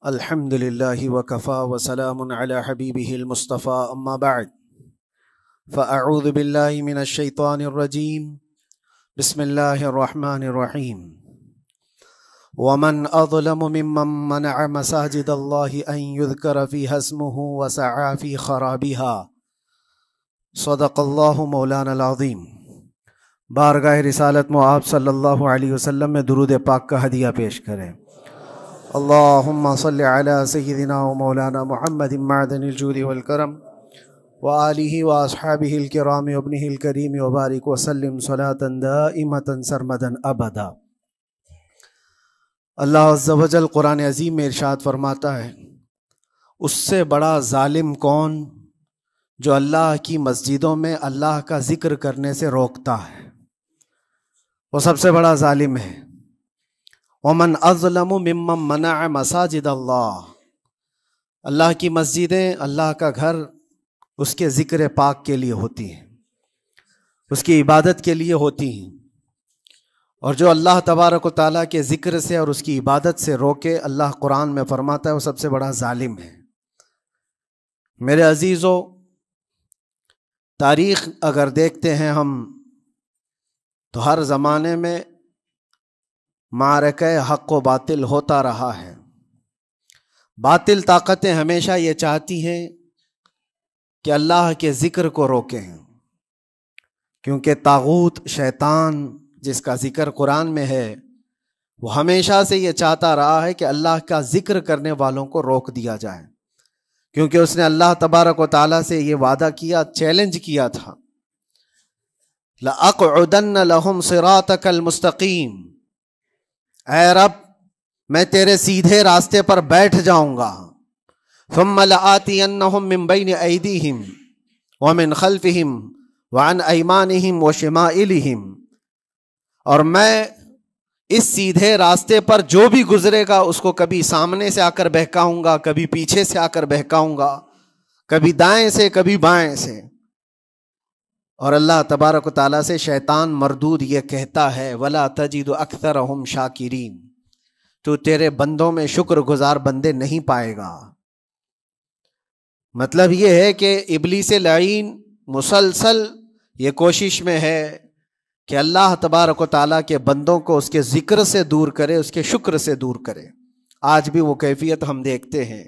الحمد لله وكفى وسلام على حبيبه المصطفى أما بعد فأعوذ بالله من الشيطان الرجيم بسم الله الرحمن الرحيم ومن أظلم ممن منع مساجد الله أن يذكر فيها اسمه وسعى في خرابها صدق الله مولانا العظیم۔ بارگاہ رسالت میں آپ صلی اللہ علیہ وسلم میں درود پاک کا ہدیہ پیش کریں۔ اللہم صلی علی سیدنا و مولانا محمد معدن الجود والکرم وآلہ واصحابہ الکرام وابنہ الکریم وبارک وسلم صلاة دائمة سرمدا ابدا۔ اللہ عز و جل قرآن عظیم میں ارشاد فرماتا ہے، اس سے بڑا ظالم کون جو اللہ کی مسجدوں میں اللہ کا ذکر کرنے سے روکتا ہے، وہ سب سے بڑا ظالم ہے۔ ومن اظلم ممن منع مساجد اللہ، اللہ کی مسجدیں، اللہ کا گھر اس کے ذکر پاک کے لیے ہوتی ہیں، اس کی عبادت کے لیے ہوتی ہیں، اور جو اللہ تبارک و تعالیٰ کے ذکر سے اور اس کی عبادت سے روکے، اللہ قرآن میں فرماتا ہے وہ سب سے بڑا ظالم ہے۔ میرے عزیزو، تاریخ اگر دیکھتے ہیں ہم تو ہر زمانے میں معرکہ حق و باطل ہوتا رہا ہے۔ باطل طاقتیں ہمیشہ یہ چاہتی ہیں کہ اللہ کے ذکر کو روکیں، کیونکہ طاغوت شیطان جس کا ذکر قرآن میں ہے وہ ہمیشہ سے یہ چاہتا رہا ہے کہ اللہ کا ذکر کرنے والوں کو روک دیا جائے، کیونکہ اس نے اللہ تبارک و تعالیٰ سے یہ وعدہ کیا، چیلنج کیا تھا، لَأَقْعُدَنَّ لَهُمْ صِرَاطَكَ الْمُسْتَقِيمِ، اے رب میں تیرے سیدھے راستے پر بیٹھ جاؤں گا، ثُمَّ لَآتِيَنَّهُمْ مِنْ بَيْنِ أَيْدِيهِمْ وَمِنْ خَلْفِهِمْ وَعَنْ أَيْمَانِهِمْ وَشِمَائِلِهِمْ، اور میں اس سیدھے راستے پر جو بھی گزرے گا اس کو کبھی سامنے سے آ کر بہکاؤں گا، کبھی پیچھے سے آ کر بہکاؤں گا، کبھی دائیں سے کبھی بائیں سے۔ اور اللہ تبارک و تعالیٰ سے شیطان مردود یہ کہتا ہے، وَلَا تَجِدُ أَكْثَرَهُمْ شَاكِرِينَ، تو تیرے بندوں میں شکر گزار بندے نہیں پائے گا۔ مطلب یہ ہے کہ ابلیس لعین مسلسل یہ کوشش میں ہے کہ اللہ تبارک و تعالیٰ کے بندوں کو اس کے ذکر سے دور کرے، اس کے شکر سے دور کرے۔ آج بھی وہ کیفیت ہم دیکھتے ہیں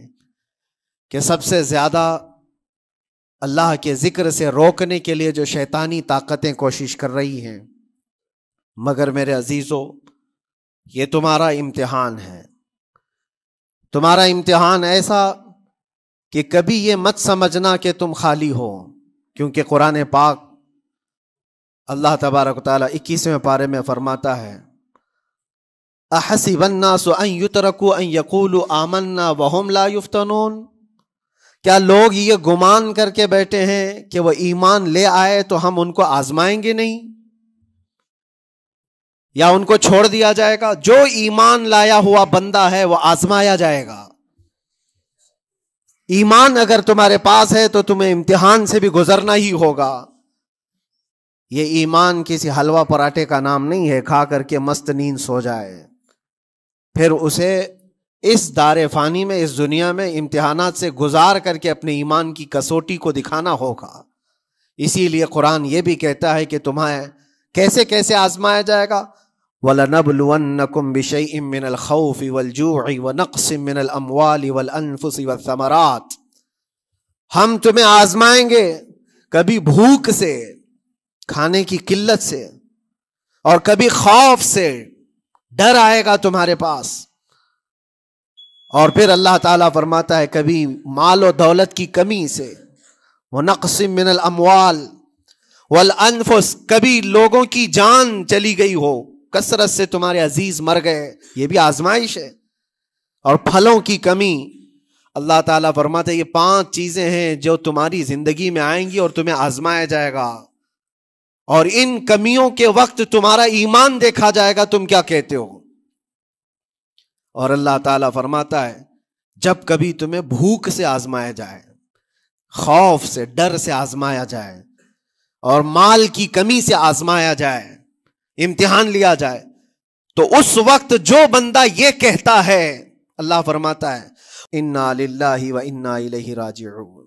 کہ سب سے زیادہ اللہ کے ذکر سے روکنے کے لیے جو شیطانی طاقتیں کوشش کر رہی ہیں، مگر میرے عزیزو یہ تمہارا امتحان ہے، تمہارا امتحان ایسا کہ کبھی یہ مت سمجھنا کہ تم خالی ہو، کیونکہ قرآن پاک اللہ تبارک و تعالیٰ 21ویں پارے میں فرماتا ہے، احسب الناس ان یترکوا ان یقولوا آمنا وہم لا یفتنون، کیا لوگ یہ گمان کر کے بیٹھے ہیں کہ وہ ایمان لے آئے تو ہم ان کو آزمائیں گے نہیں، یا ان کو چھوڑ دیا جائے گا؟ جو ایمان لایا ہوا بندہ ہے وہ آزمایا جائے گا۔ ایمان اگر تمہارے پاس ہے تو تمہیں امتحان سے بھی گزرنا ہی ہوگا۔ یہ ایمان کسی حلوہ پراٹھے کا نام نہیں ہے، کھا کر کے مست نیند سو جائے، پھر اسے اس دار فانی میں، اس دنیا میں امتحانات سے گزار کر کے اپنے ایمان کی کسوٹی کو دکھانا ہوگا۔ اسی لیے قرآن یہ بھی کہتا ہے کہ تمہیں کیسے کیسے آزمایا جائے گا، وَلَنَبْلُوَنَّكُمْ بِشَيْءٍ مِّنَ الْخَوْفِ وَالْجُوعِ وَنَقْصٍ مِّنَ الْأَمْوَالِ وَالْأَنفُسِ وَالثَّمَرَاتِ، ہم تمہیں آزمائیں گے کبھی بھوک سے، کھانے کی قلت سے، اور کبھی خوف سے، ڈر آئے گا تمہارے پاس، اور پھر اللہ تعالیٰ فرماتا ہے کبھی مال و دولت کی کمی سے، وَنَقْصٍ مِّنَ الْأَمْوَالِ وَالْأَنفُسِ، کبھی لوگوں کی جان چلی گئی ہو، کثرت سے تمہارے عزیز مر گئے، یہ بھی آزمائش ہے، اور پھلوں کی کمی۔ اللہ تعالیٰ فرماتا ہے یہ 5 چیزیں ہیں جو تمہاری زندگی میں آئیں گی اور تمہیں آزمایا جائے گا، اور ان کمیوں کے وقت تمہارا ایمان دیکھا جائے گا، تم کیا کہتے ہو۔ اور اللہ تعالیٰ فرماتا ہے جب کبھی تمہیں بھوک سے آزمایا جائے، خوف سے، ڈر سے آزمایا جائے، اور مال کی کمی سے آزمایا جائے، امتحان لیا جائے، تو اس وقت جو بندہ یہ کہتا ہے، اللہ فرماتا ہے انا للہ و انا الیہ راجعون۔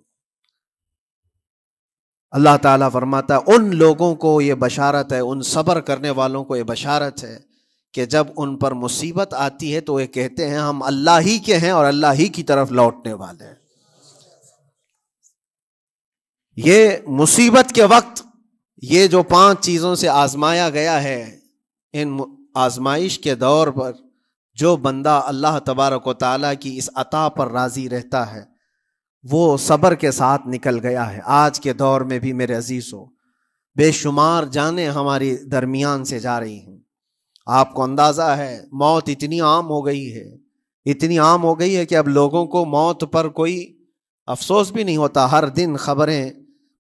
اللہ تعالیٰ فرماتا ہے ان لوگوں کو یہ بشارت ہے، ان صبر کرنے والوں کو یہ بشارت ہے کہ جب ان پر مصیبت آتی ہے تو یہ کہتے ہیں ہم اللہ ہی کے ہیں اور اللہ ہی کی طرف لوٹنے والے ہیں۔ یہ مصیبت کے وقت یہ جو 5 چیزوں سے آزمایا گیا ہے، ان آزمائش کے دور پر جو بندہ اللہ تبارک و تعالیٰ کی اس عطا پر راضی رہتا ہے وہ صبر کے ساتھ نکل گیا ہے۔ آج کے دور میں بھی میرے عزیزو بے شمار جانیں ہماری درمیان سے جا رہی ہیں۔ آپ کو اندازہ ہے موت اتنی عام ہو گئی ہے، اتنی عام ہو گئی ہے کہ اب لوگوں کو موت پر کوئی افسوس بھی نہیں ہوتا۔ ہر دن خبریں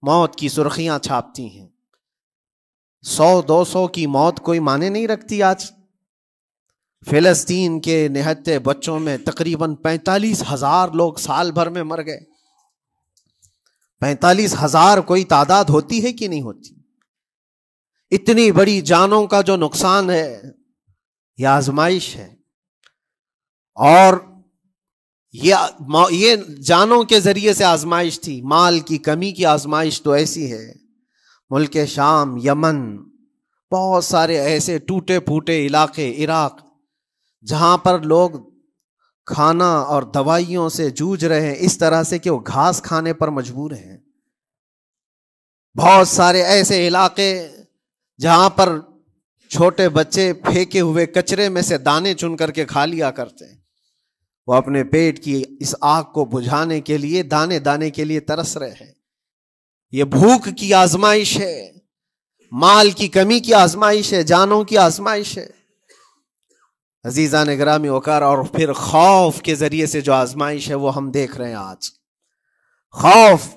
موت کی سرخیاں چھاپتی ہیں۔ 100-200 کی موت کوئی معنی نہیں رکھتی آج۔ فلسطین کے نہتے بچوں میں تقریباً 45,000 لوگ سال بھر میں مر گئے۔ 45,000 کوئی تعداد ہوتی ہے کہ نہیں ہوتی؟ اتنی بڑی جانوں کا جو نقصان ہے یہ آزمائش ہے، اور یہ جانوں کے ذریعے سے آزمائش تھی۔ مال کی کمی کی آزمائش تو ایسی ہے، ملک شام، یمن، بہت سارے ایسے ٹوٹے پھوٹے علاقے، عراق، جہاں پر لوگ کھانا اور دوائیوں سے جوجھ رہے ہیں اس طرح سے کہ وہ گھاس کھانے پر مجبور ہیں۔ بہت سارے ایسے علاقے جہاں پر چھوٹے بچے پھینکے ہوئے کچرے میں سے دانے چن کر کے کھا لیا کرتے ہیں۔ وہ اپنے پیٹ کی اس آگ کو بجھانے کے لیے دانے دانے کے لیے ترس رہے ہیں۔ یہ بھوک کی آزمائش ہے، مال کی کمی کی آزمائش ہے، جانوں کی آزمائش ہے۔ عزیزان گرامی وقار، اور پھر خوف کے ذریعے سے جو آزمائش ہے وہ ہم دیکھ رہے ہیں آج۔ خوف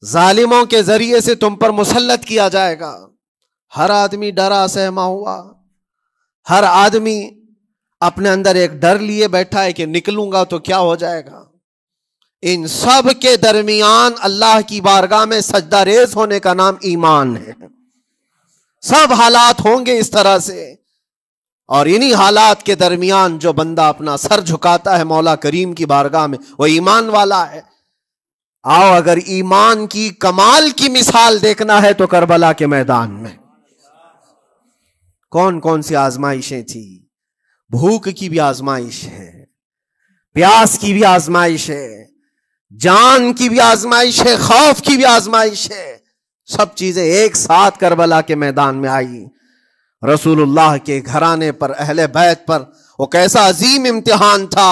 ظالموں کے ذریعے سے تم پر مسلط کیا جائے گا۔ ہر آدمی ڈرا سہما ہوا، ہر آدمی اپنے اندر ایک ڈر لیے بیٹھا ہے کہ نکلوں گا تو کیا ہو جائے گا۔ ان سب کے درمیان اللہ کی بارگاہ میں سجدہ ریز ہونے کا نام ایمان ہے۔ سب حالات ہوں گے اس طرح سے، اور انہی حالات کے درمیان جو بندہ اپنا سر جھکاتا ہے مولا کریم کی بارگاہ میں وہ ایمان والا ہے۔ آؤ اگر ایمان کی کمال کی مثال دیکھنا ہے تو کربلا کے میدان میں کون کون سی آزمائشیں تھی۔ بھوک کی بھی آزمائش ہے، پیاس کی بھی آزمائش ہے، جان کی بھی آزمائش ہے، خوف کی بھی آزمائش ہے۔ سب چیزیں ایک ساتھ کربلا کے میدان میں آئی۔ رسول اللہ کے گھرانے پر، اہل بیت پر وہ کیسا عظیم امتحان تھا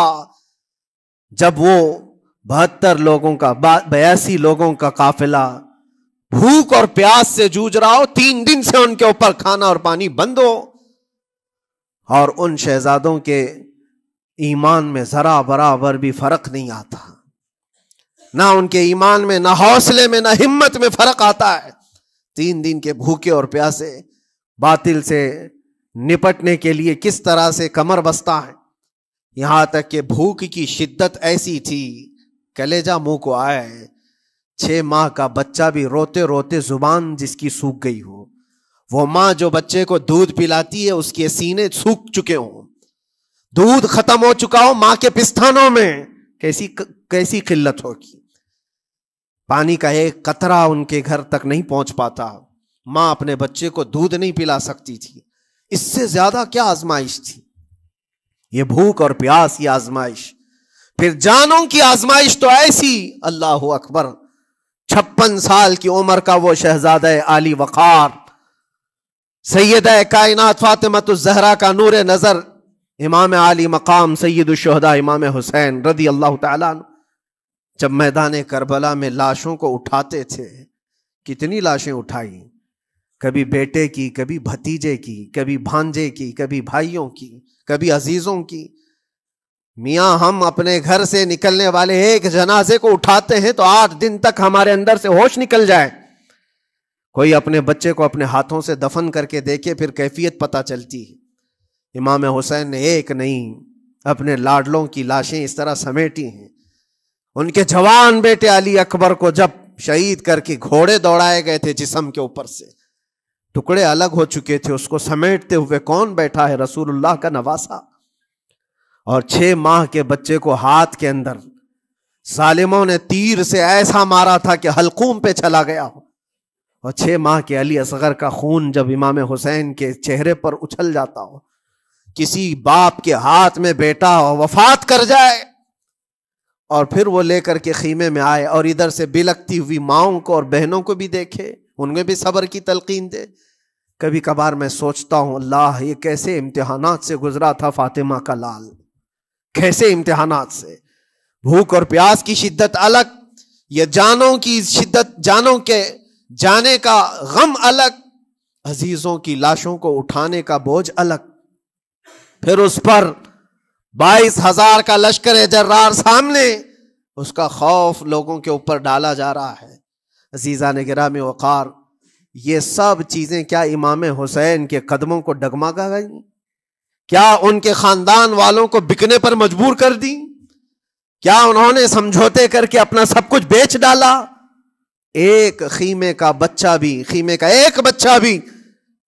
جب وہ 72 لوگوں کا 82 لوگوں کا قافلہ بھوک اور پیاس سے جوجھ رہا ہو، 3 دن سے ان کے اوپر کھانا اور پانی بند ہو، اور ان شہزادوں کے ایمان میں ذرا برابر بھی فرق نہیں آتا۔ نہ ان کے ایمان میں، نہ حوصلے میں، نہ ہمت میں فرق آتا ہے۔ 3 دن کے بھوکے اور پیاسے باطل سے نپٹنے کے لیے کس طرح سے کمر بستہ ہے۔ یہاں تک کہ بھوک کی شدت ایسی تھی کلیجہ منہ کو آئے، 6 ماہ کا بچہ بھی روتے روتے زبان جس کی سوکھ گئی ہو، وہ ماں جو بچے کو دودھ پلاتی ہے اس کے سینے سوکھ چکے ہوں، دودھ ختم ہو چکا ہو ماں کے پستانوں میں، کیسی قلت ہوگی۔ پانی کا ایک قطرہ ان کے گھر تک نہیں پہنچ پاتا، ماں اپنے بچے کو دودھ نہیں پلا سکتی تھی۔ اس سے زیادہ کیا آزمائش تھی؟ یہ بھوک اور پیاس کی آزمائش۔ پھر جانوں کی آزمائش تو ایسی، اللہ اکبر، 56 سال کی عمر کا وہ شہزادہ عالی وقار، سیدہ کائنات فاطمۃ الزہرا کا نور نظر، امام عالی مقام سید الشہداء امام حسین رضی اللہ تعالیٰ عنہ، جب میدان کربلا میں لاشوں کو اٹھاتے تھے، کتنی لاشیں اٹھائی، کبھی بیٹے کی، کبھی بھتیجے کی، کبھی بھانجے کی، کبھی بھائیوں کی، کبھی عزیزوں کی۔ میاں ہم اپنے گھر سے نکلنے والے ایک جنازے کو اٹھاتے ہیں تو 8 دن تک ہمارے اندر سے ہوش نکل جائے۔ کوئی اپنے بچے کو اپنے ہاتھوں سے دفن کر کے دیکھے، پھر کیفیت پتہ چلتی ہے۔ امام حسین نے ایک نہیں اپنے لاڈلوں کی لاشیں اس طرح سمیٹی ہیں۔ ان کے جوان بیٹے علی اکبر کو جب شہید کر کے گھوڑے دوڑائے گئے تھے جسم کے اوپر سے، ٹکڑے الگ ہو چکے تھے، اس کو سمیٹتے ہوئے کون بیٹھا ہے؟ رسول اللہ کا نواسا۔ اور 6 ماہ کے بچے کو ہاتھ کے اندر ظالموں نے تیر سے ایسا مارا تھا کہ حلقوم پہ چلا گیا ہو، اور 6 ماہ کے علی اصغر کا خون جب امام حسین کے چہرے پر اچھل جاتا ہو، کسی باپ کے ہاتھ میں بیٹا وفات کر جائے اور پھر وہ لے کر کے خیمے میں آئے اور ادھر سے بلکتی ہوئی ماؤں کو اور بہنوں کو بھی دیکھے، ان میں بھی صبر کی تلقین دے۔ کبھی کبھار میں سوچتا ہوں اللہ یہ کیسے امتحانات سے گزرا تھا فاطمہ کا لال، کیسے امتحانات سے، بھوک اور پیاس کی شدت الگ، یہ جانوں کی شدت، جانوں کے جانے کا غم الگ، عزیزوں کی لاشوں کو اٹھانے کا بوجھ الگ، پھر اس پر 22,000 کا لشکر جرار سامنے، اس کا خوف لوگوں کے اوپر ڈالا جا رہا ہے۔ عزیزان گرامی وقار، یہ سب چیزیں کیا امام حسین کے قدموں کو ڈگمگا گئیں؟ کیا ان کے خاندان والوں کو بکنے پر مجبور کر دی؟ کیا انہوں نے سمجھوتے کر کے اپنا سب کچھ بیچ ڈالا؟ ایک خیمے کا بچہ بھی، خیمے کا ایک بچہ بھی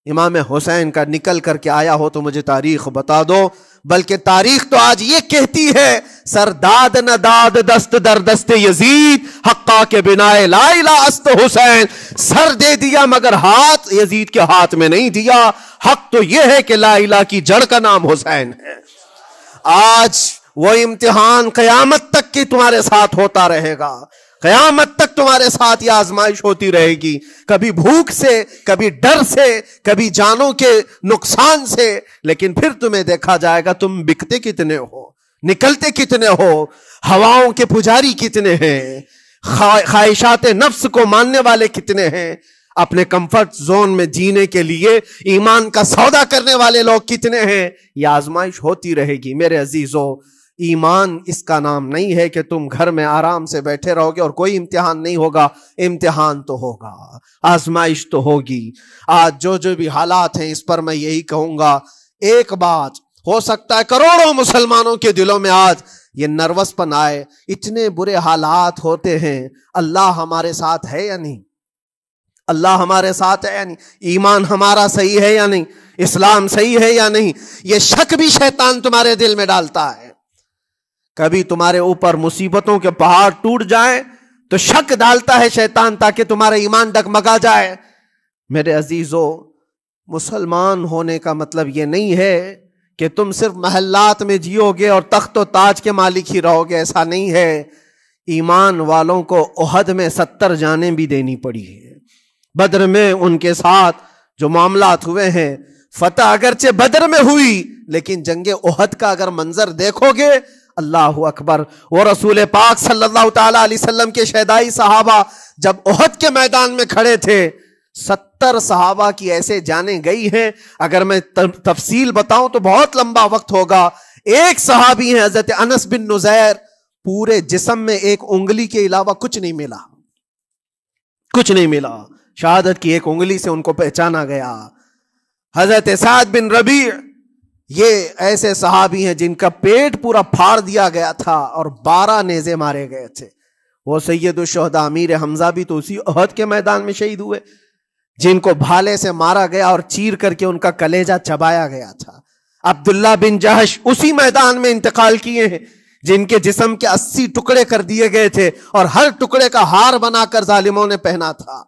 امام حسین کا نکل کر کے آیا ہو تو مجھے تاریخ بتا دو۔ بلکہ تاریخ تو آج یہ کہتی ہے، سر داد نہ داد دست در دست یزید، حقا کے بنائے لا الہ است حسین، سر دے دیا مگر ہاتھ یزید کے ہاتھ میں نہیں دیا۔ حق تو یہ ہے کہ لا الہ کی جڑ کا نام حسین ہے۔ آج وہ امتحان قیامت تک کی تمہارے ساتھ ہوتا رہے گا، قیامت تک تمہارے ساتھ یہ آزمائش ہوتی رہے گی، کبھی بھوک سے، کبھی ڈر سے، کبھی جانوں کے نقصان سے، لیکن پھر تمہیں دیکھا جائے گا تم بکتے کتنے ہو، نکلتے کتنے ہو، ہواؤں کے پجاری کتنے ہیں، خواہشات نفس کو ماننے والے کتنے ہیں، اپنے کمفرٹ زون میں جینے کے لیے ایمان کا سودا کرنے والے لوگ کتنے ہیں۔ یہ آزمائش ہوتی رہے گی میرے عزیزو۔ ایمان اس کا نام نہیں ہے کہ تم گھر میں آرام سے بیٹھے رہو گے اور کوئی امتحان نہیں ہوگا، امتحان تو ہوگا، آزمائش تو ہوگی۔ آج جو بھی حالات ہیں اس پر میں یہی کہوں گا، ایک بات ہو سکتا ہے کروڑوں مسلمانوں کے دلوں میں آج یہ نروس پن آئے، اتنے برے حالات ہوتے ہیں، اللہ ہمارے ساتھ ہے یا نہیں؟ اللہ ہمارے ساتھ ہے یا نہیں؟ ایمان ہمارا صحیح ہے یا نہیں؟ اسلام صحیح ہے یا نہیں؟ یہ شک بھی شیطان تمہارے دل میں ڈالتا ہے۔ کبھی تمہارے اوپر مصیبتوں کے پہاڑ ٹوٹ جائیں تو شک ڈالتا ہے شیطان تاکہ تمہارا ایمان ڈگمگا جائے۔ میرے عزیزو، مسلمان ہونے کا مطلب یہ نہیں ہے کہ تم صرف محلات میں جیو گے اور تخت و تاج کے مالک ہی رہو گے، ایسا نہیں ہے۔ ایمان والوں کو احد میں 70 جانیں بھی دینی پڑی ہے، بدر میں ان کے ساتھ جو معاملات ہوئے ہیں، فتح اگرچہ بدر میں ہوئی لیکن جنگ احد کا اگر منظر دیکھو گے، اللہ اکبر۔ وہ رسول پاک صلی اللہ تعالی علیہ وسلم کے شہدائی صحابہ جب احد کے میدان میں کھڑے تھے، 70 صحابہ کی ایسے جانیں گئی ہیں، اگر میں تفصیل بتاؤں تو بہت لمبا وقت ہوگا۔ ایک صحابی ہیں حضرت انس بن نزیر، پورے جسم میں ایک انگلی کے علاوہ کچھ نہیں ملا، کچھ نہیں ملا، شہادت کی ایک انگلی سے ان کو پہچانا گیا۔ حضرت سعد بن ربیع، یہ ایسے صحابی ہیں جن کا پیٹ پورا پھاڑ دیا گیا تھا اور 12 نیزے مارے گئے تھے۔ وہ سید الشہداء امیر حمزہ بھی تو اسی احد کے میدان میں شہید ہوئے، جن کو بھالے سے مارا گیا اور چیر کر کے ان کا کلیجہ چبایا گیا تھا۔ عبداللہ بن جہش اسی میدان میں انتقال کیے ہیں، جن کے جسم کے 80 ٹکڑے کر دیے گئے تھے اور ہر ٹکڑے کا ہار بنا کر ظالموں نے پہنا تھا،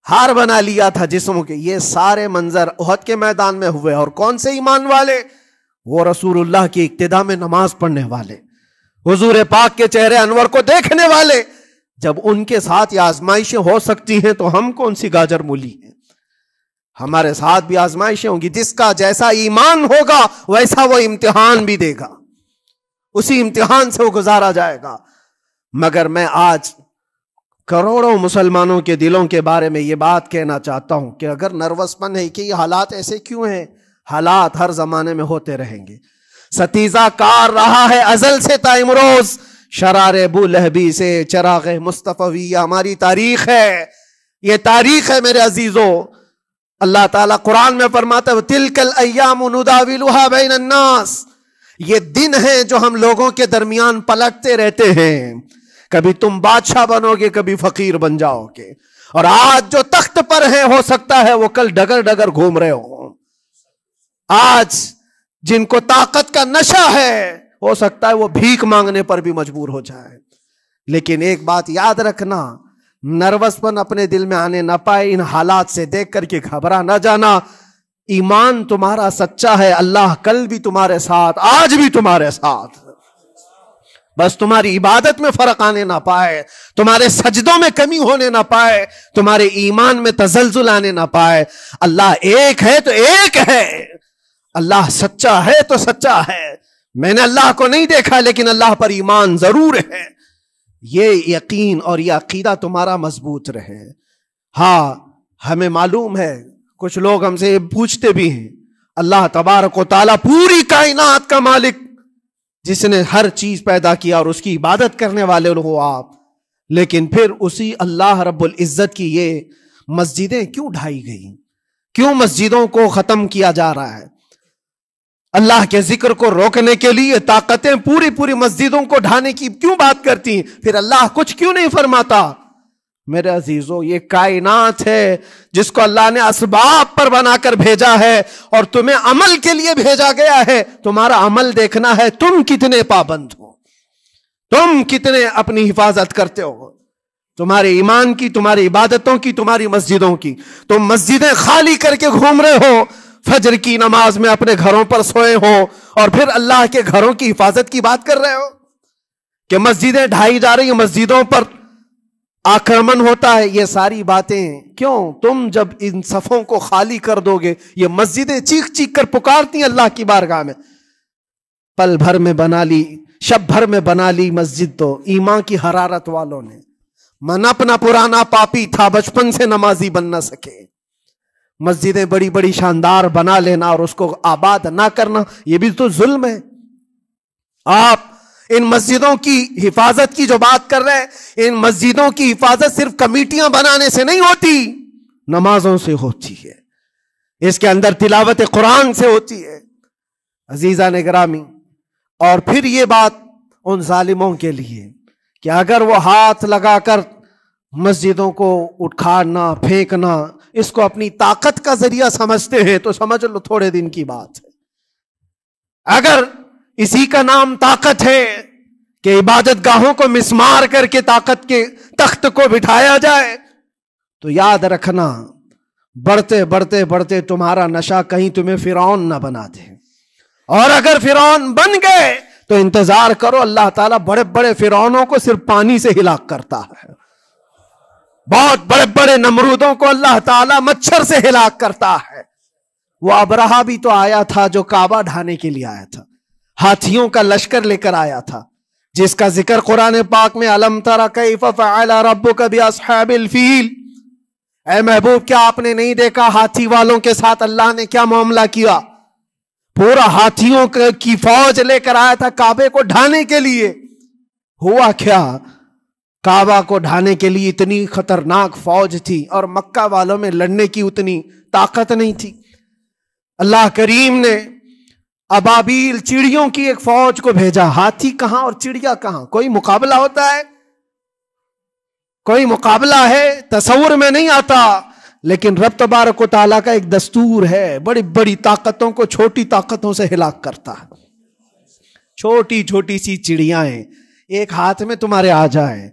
ہار بنا لیا تھا جسموں کے۔ یہ سارے منظر احد کے میدان میں ہوئے، اور کون سے ایمان والے؟ وہ رسول اللہ کی اقتداء میں نماز پڑھنے والے، حضور پاک کے چہرے انور کو دیکھنے والے۔ جب ان کے ساتھ یہ آزمائشیں ہو سکتی ہیں تو ہم کون سی گاجر مولی ہیں؟ ہمارے ساتھ بھی آزمائشیں ہوں گی۔ جس کا جیسا ایمان ہوگا ویسا وہ امتحان بھی دے گا، اسی امتحان سے وہ گزارا جائے گا۔ مگر میں آج کروڑوں مسلمانوں کے دلوں کے بارے میں یہ بات کہنا چاہتا ہوں کہ اگر نروس پن ہے کہ یہ حالات ایسے کیوں ہیں، حالات ہر زمانے میں ہوتے رہیں گے۔ ستیزہ کار رہا ہے ازل سے تا امروز، شرار ابو لہبی سے چراغ مصطفی، ہماری تاریخ ہے، یہ تاریخ ہے میرے عزیزو۔ اللہ تعالیٰ قرآن میں فرماتا ہے تِلْكَ الْأَيَّامُ نُدَاوِلُهَا بَيْنَ النَّاسِ، یہ دن ہیں جو ہم لوگوں کے درمیان پلٹتے رہتے ہیں، کبھی تم بادشاہ بنو گے، کبھی فقیر بن جاؤ گے، اور آج جو تخت پر ہیں ہو سکتا ہے وہ کل ڈگر ڈگر گھوم رہے ہوں۔ آج جن کو طاقت کا نشہ ہے ہو سکتا ہے وہ بھیک مانگنے پر بھی مجبور ہو جائے. لیکن ایک بات یاد رکھنا، نروس پن اپنے دل میں آنے نہ پائے. ان حالات سے دیکھ کر کے گھبرا نہ جانا. ایمان تمہارا سچا ہے، اللہ کل بھی تمہارے ساتھ، آج بھی تمہارے ساتھ. بس تمہاری عبادت میں فرق آنے نہ پائے، تمہارے سجدوں میں کمی ہونے نہ پائے، تمہارے ایمان میں تزلزل آنے نہ پائے. اللہ ایک ہے تو ایک ہے، اللہ سچا ہے تو سچا ہے. میں نے اللہ کو نہیں دیکھا لیکن اللہ پر ایمان ضرور ہے. یہ یقین اور یہ عقیدہ تمہارا مضبوط رہے. ہاں ہمیں معلوم ہے، کچھ لوگ ہم سے پوچھتے بھی ہیں، اللہ تبارک و تعالیٰ پوری کائنات کا مالک جس نے ہر چیز پیدا کیا اور اس کی عبادت کرنے والے ہو آپ، لیکن پھر اسی اللہ رب العزت کی یہ مسجدیں کیوں ڈھائی گئی؟ کیوں مسجدوں کو ختم کیا جا رہا ہے؟ اللہ کے ذکر کو روکنے کے لیے طاقتیں پوری مسجدوں کو ڈھانے کی کیوں بات کرتی ہیں؟ پھر اللہ کچھ کیوں نہیں فرماتا؟ میرے عزیزو، یہ کائنات ہے جس کو اللہ نے اسباب پر بنا کر بھیجا ہے اور تمہیں عمل کے لیے بھیجا گیا ہے. تمہارا عمل دیکھنا ہے، تم کتنے پابند ہو، تم کتنے اپنی حفاظت کرتے ہو، تمہارے ایمان کی، تمہاری عبادتوں کی، تمہاری مسجدوں کی. تم مسجدیں خالی کر کے گھوم رہے ہو، فجر کی نماز میں اپنے گھروں پر سوئے ہو اور پھر اللہ کے گھروں کی حفاظت کی بات کر رہے ہو کہ مسجدیں ڈھائی جا رہی ہیں، مسجدوں پر آکرمن ہوتا ہے. یہ ساری باتیں کیوں؟ تم جب ان صفوں کو خالی کر دو گے، یہ مسجدیں چیخ چیخ کر پکارتی ہیں اللہ کی بارگاہ میں. پل بھر میں بنا لی، شب بھر میں بنا لی مسجد تو ایمان کی حرارت والوں نے. من اپنا پرانا پاپی تھا، بچپن سے نمازی بن نہ سکے. مسجدیں بڑی بڑی شاندار بنا لینا اور اس کو آباد نہ کرنا، یہ بھی تو ظلم ہے. آپ ان مسجدوں کی حفاظت کی جو بات کر رہے ہیں، ان مسجدوں کی حفاظت صرف کمیٹیاں بنانے سے نہیں ہوتی، نمازوں سے ہوتی ہے، اس کے اندر تلاوت قرآن سے ہوتی ہے. عزیزان گرامی، اور پھر یہ بات ان ظالموں کے لیے کہ اگر وہ ہاتھ لگا کر مسجدوں کو اٹھانا پھینکنا اس کو اپنی طاقت کا ذریعہ سمجھتے ہیں تو سمجھ لو تھوڑے دن کی بات ہے. اگر اسی کا نام طاقت ہے کہ عبادت گاہوں کو مسمار کر کے طاقت کے تخت کو بٹھایا جائے، تو یاد رکھنا بڑھتے بڑھتے بڑھتے تمہارا نشہ کہیں تمہیں فرعون نہ بنا دے. اور اگر فرعون بن گئے تو انتظار کرو، اللہ تعالیٰ بڑے بڑے فرعونوں کو صرف پانی سے ہلاک کرتا ہے. بہت بڑے بڑے نمرودوں کو اللہ تعالیٰ مچھر سے ہلاک کرتا ہے. وہ ابرہہ بھی تو آیا تھا جو کعبہ ڈھانے کے لیے آیا تھا، ہاتھیوں کا لشکر لے کر آیا تھا، جس کا ذکر قرآن پاک میں الم تر کیف فعل ربک باصحاب الفیل. اے محبوب، کیا آپ نے نہیں دیکھا ہاتھی والوں کے ساتھ اللہ نے کیا معاملہ کیا؟ پورا ہاتھیوں کی فوج لے کر آیا تھا کعبے کو ڈھانے کے لیے. ہوا کیا؟ کعبہ کو ڈھانے کے لیے اتنی خطرناک فوج تھی اور مکہ والوں میں لڑنے کی اتنی طاقت نہیں تھی. اللہ کریم نے ابابیل چڑیوں کی ایک فوج کو بھیجا. ہاتھی کہاں اور چڑیا کہاں؟ کوئی مقابلہ ہوتا ہے؟ کوئی مقابلہ ہے؟ تصور میں نہیں آتا. لیکن رب تبارک و تعالیٰ کا ایک دستور ہے، بڑی بڑی طاقتوں کو چھوٹی طاقتوں سے ہلاک کرتا ہے. چھوٹی چھوٹی سی چڑیاں ہیں، ایک ہاتھ میں تمہارے آ جائے،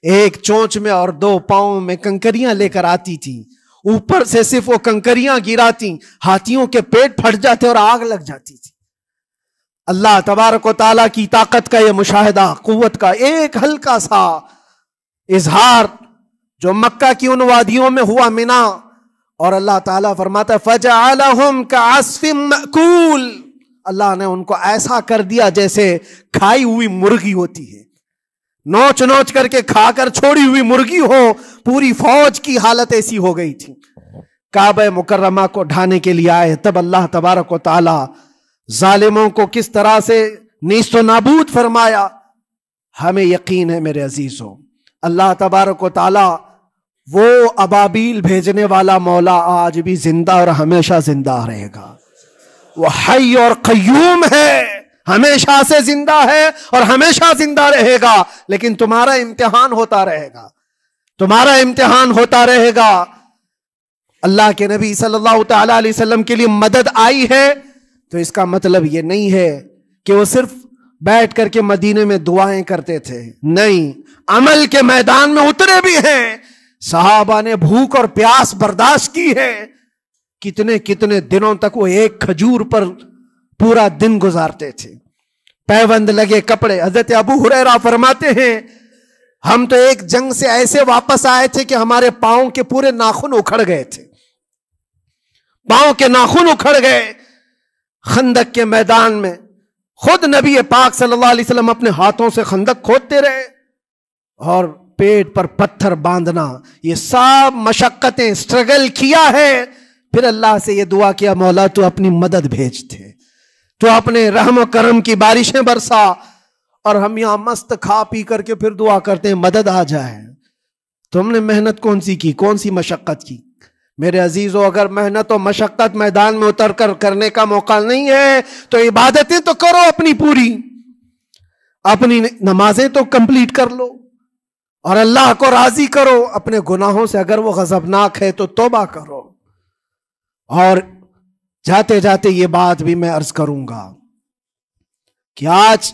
ایک چونچ میں اور دو پاؤں میں کنکریاں لے کر آتی تھی، اوپر سے صرف وہ کنکریاں گراتی، ہاتھیوں کے پیٹ پھٹ جاتے اور آگ لگ جاتی تھی. اللہ تبارک و تعالیٰ کی طاقت کا یہ مشاہدہ، قوت کا ایک ہلکا سا اظہار جو مکہ کی ان وادیوں میں ہوا منا، اور اللہ تعالیٰ فرماتا ہے فَجَعَلَهُمْ كَعَصْفٍ مَأْكُولٍ. اللہ نے ان کو ایسا کر دیا جیسے کھائی ہوئی مرغی ہوتی ہے، نوچ نوچ کر کے کھا کر چھوڑی ہوئی مرغی ہو. پوری فوج کی حالت ایسی ہو گئی تھی. کعبہ مکرمہ کو ڈھانے کے لیے آئے، تب اللہ تبارک و تعالی ظالموں کو کس طرح سے نیست و نابود فرمایا. ہمیں یقین ہے میرے عزیزوں، اللہ تبارک و تعالی وہ ابابیل بھیجنے والا مولا آج بھی زندہ اور ہمیشہ زندہ رہے گا. وہ حی اور قیوم ہے، ہمیشہ سے زندہ ہے اور ہمیشہ زندہ رہے گا. لیکن تمہارا امتحان ہوتا رہے گا، تمہارا امتحان ہوتا رہے گا. اللہ کے نبی صلی اللہ تعالی علیہ وسلم کے لیے مدد آئی ہے تو اس کا مطلب یہ نہیں ہے کہ وہ صرف بیٹھ کر کے مدینے میں دعائیں کرتے تھے؟ نہیں، عمل کے میدان میں اترے بھی ہیں۔ صحابہ نے بھوک اور پیاس برداشت کی ہے، کتنے کتنے دنوں تک وہ ایک کھجور پر پورا دن گزارتے تھے، پیوند لگے کپڑے۔ حضرت ابو ہریرہ فرماتے ہیں ہم تو ایک جنگ سے ایسے واپس آئے تھے کہ ہمارے پاؤں کے پورے ناخن اکھڑ گئے تھے، پاؤں کے ناخن اکھڑ گئے۔ خندق کے میدان میں خود نبی پاک صلی اللہ علیہ وسلم اپنے ہاتھوں سے خندق کھودتے رہے، اور پیٹ پر پتھر باندھنا، یہ سب مشقتیں، اسٹرگل کیا ہے۔ پھر اللہ سے یہ دعا کیا مولا تو اپنی مدد بھیج دے، تو اپنے رحم و کرم کی بارشیں برسا۔ اور ہم یہاں مست کھا پی کر کے پھر دعا کرتے ہیں مدد آ جائے۔ تم نے محنت کون سی کی، کون سی مشقت کی؟ میرے عزیزو، اگر محنت و مشقت میدان میں اتر کر کرنے کا موقع نہیں ہے تو عبادتیں تو کرو اپنی پوری، اپنی نمازیں تو کمپلیٹ کر لو اور اللہ کو راضی کرو۔ اپنے گناہوں سے اگر وہ غضبناک ہے تو توبہ کرو۔ اور جاتے جاتے یہ بات بھی میں عرض کروں گا کہ آج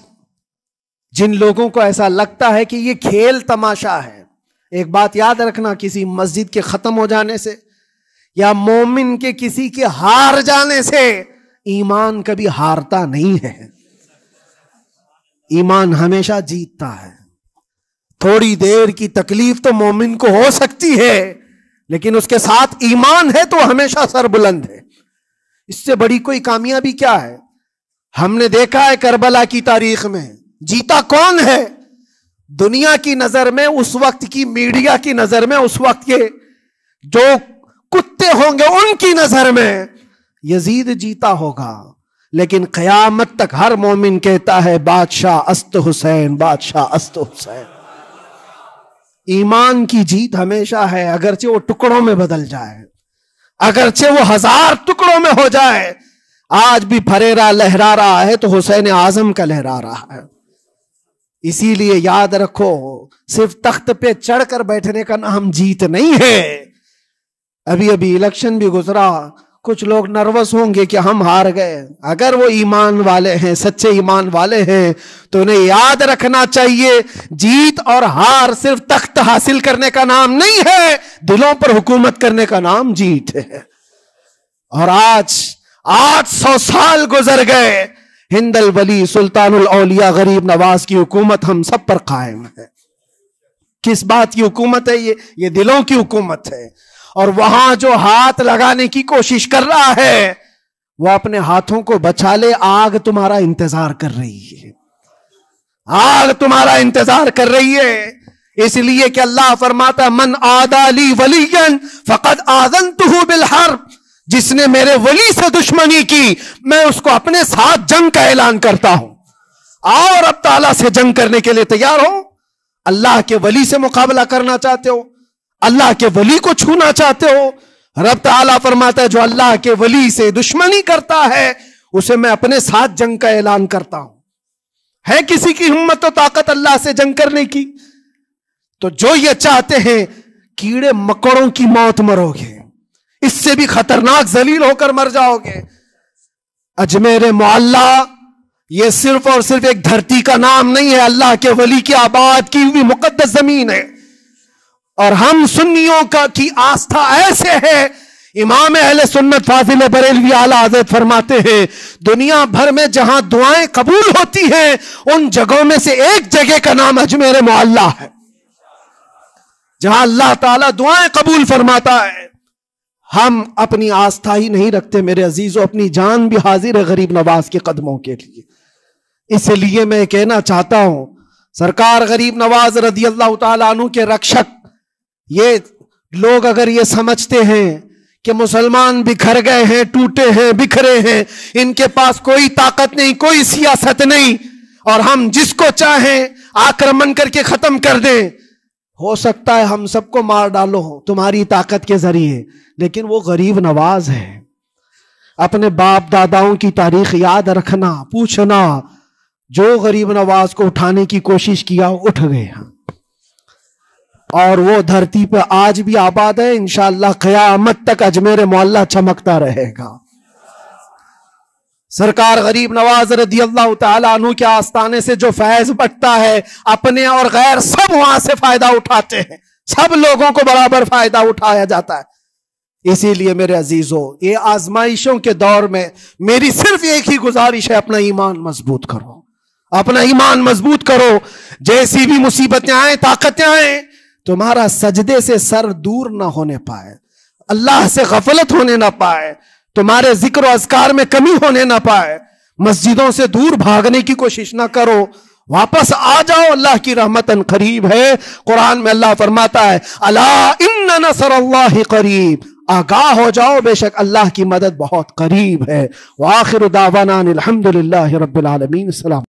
جن لوگوں کو ایسا لگتا ہے کہ یہ کھیل تماشا ہے، ایک بات یاد رکھنا، کسی مسجد کے ختم ہو جانے سے یا مومن کے کسی کے ہار جانے سے ایمان کبھی ہارتا نہیں ہے، ایمان ہمیشہ جیتتا ہے۔ تھوڑی دیر کی تکلیف تو مومن کو ہو سکتی ہے، لیکن اس کے ساتھ ایمان ہے تو ہمیشہ سر بلند ہے۔ اس سے بڑی کوئی کامیابی کیا ہے؟ ہم نے دیکھا ہے کربلا کی تاریخ میں جیتا کون ہے؟ دنیا کی نظر میں، اس وقت کی میڈیا کی نظر میں، اس وقت کے جو کتے ہوں گے ان کی نظر میں یزید جیتا ہوگا، لیکن قیامت تک ہر مومن کہتا ہے بادشاہ است حسین، بادشاہ است حسین۔ ایمان کی جیت ہمیشہ ہے، اگرچہ وہ ٹکڑوں میں بدل جائے، اگرچہ وہ 1000 ٹکڑوں میں ہو جائے۔ آج بھی پھریرا لہرا رہا ہے تو حسین اعظم کا لہرا رہا ہے۔ اسی لیے یاد رکھو، صرف تخت پہ چڑھ کر بیٹھنے کا نام جیت نہیں ہے۔ ابھی الیکشن بھی گزرا، کچھ لوگ نروس ہوں گے کہ ہم ہار گئے۔ اگر وہ ایمان والے ہیں، سچے ایمان والے ہیں، تو انہیں یاد رکھنا چاہیے جیت اور ہار صرف تخت حاصل کرنے کا نام نہیں ہے، دلوں پر حکومت کرنے کا نام جیت ہے۔ اور آج 800 سال گزر گئے، ہند الولی سلطان الاولیاء غریب نواز کی حکومت ہم سب پر قائم ہے۔ کس بات کی حکومت ہے یہ دلوں کی حکومت ہے۔ اور وہاں جو ہاتھ لگانے کی کوشش کر رہا ہے وہ اپنے ہاتھوں کو بچا لے، آگ تمہارا انتظار کر رہی ہے، آگ تمہارا انتظار کر رہی ہے۔ اس لیے کہ اللہ فرماتا ہے من عادی لی ولیا فقد آذنتہ بالحرب، جس نے میرے ولی سے دشمنی کی میں اس کو اپنے ساتھ جنگ کا اعلان کرتا ہوں۔ اور اب تعالیٰ سے جنگ کرنے کے لیے تیار ہو؟ اللہ کے ولی سے مقابلہ کرنا چاہتے ہو؟ اللہ کے ولی کو چھونا چاہتے ہو؟ رب تعالیٰ فرماتا ہے جو اللہ کے ولی سے دشمنی کرتا ہے اسے میں اپنے ساتھ جنگ کا اعلان کرتا ہوں۔ ہے کسی کی ہمت و طاقت اللہ سے جنگ کرنے کی؟ تو جو یہ چاہتے ہیں کیڑے مکڑوں کی موت مرو گے، اس سے بھی خطرناک ذلیل ہو کر مر جاؤ گے۔ اجمیر معلیٰ یہ صرف اور صرف ایک دھرتی کا نام نہیں ہے، اللہ کے ولی کی آباد کی ہوئی مقدس زمین ہے۔ اور ہم سنیوں کی آستھا ایسے ہے، امام اہل سنت فاضل بریلوی اعلیٰ حضرت فرماتے ہیں دنیا بھر میں جہاں دعائیں قبول ہوتی ہیں ان جگہوں میں سے ایک جگہ کا نام اجمیر معلیٰ ہے، جہاں اللہ تعالیٰ دعائیں قبول فرماتا ہے۔ ہم اپنی آستھا ہی نہیں رکھتے میرے عزیزو، اپنی جان بھی حاضر ہے غریب نواز کے قدموں کے لیے۔ اس لیے میں کہنا چاہتا ہوں سرکار غریب نواز رضی اللہ تعالیٰ عنہ کے رکشک، یہ لوگ اگر یہ سمجھتے ہیں کہ مسلمان بکھر گئے ہیں، ٹوٹے ہیں، بکھرے ہیں، ان کے پاس کوئی طاقت نہیں، کوئی سیاست نہیں، اور ہم جس کو چاہیں آکرمن کر کے ختم کر دیں، ہو سکتا ہے ہم سب کو مار ڈالو تمہاری طاقت کے ذریعے، لیکن وہ غریب نواز ہے۔ اپنے باپ داداؤں کی تاریخ یاد رکھنا، پوچھنا، جو غریب نواز کو اٹھانے کی کوشش کیا اٹھ گئے ہیں، اور وہ دھرتی پہ آج بھی آباد ہے۔ انشاءاللہ قیامت تک اجمیر معلیٰ چمکتا رہے گا۔ سرکار غریب نواز رضی اللہ تعالیٰ عنہ کے آستانے سے جو فیض بٹتا ہے، اپنے اور غیر سب وہاں سے فائدہ اٹھاتے ہیں، سب لوگوں کو برابر فائدہ اٹھایا جاتا ہے۔ اسی لیے میرے عزیزو، یہ آزمائشوں کے دور میں میری صرف ایک ہی گزارش ہے، اپنا ایمان مضبوط کرو، اپنا ایمان مضبوط کرو۔ جیسی بھی مصیبتیں آئیں، طاقتیں آئیں، تمہارا سجدے سے سر دور نہ ہونے پائے، اللہ سے غفلت ہونے نہ پائے، تمہارے ذکر و اذکار میں کمی ہونے نہ پائے، مسجدوں سے دور بھاگنے کی کوشش نہ کرو، واپس آ جاؤ، اللہ کی رحمت قریب ہے۔ قرآن میں اللہ فرماتا ہے الا ان نصر اللہ قریب، آگاہ ہو جاؤ، بے شک اللہ کی مدد بہت قریب ہے۔ وآخر دعوانا الحمد للہ رب العالمین۔ السلام۔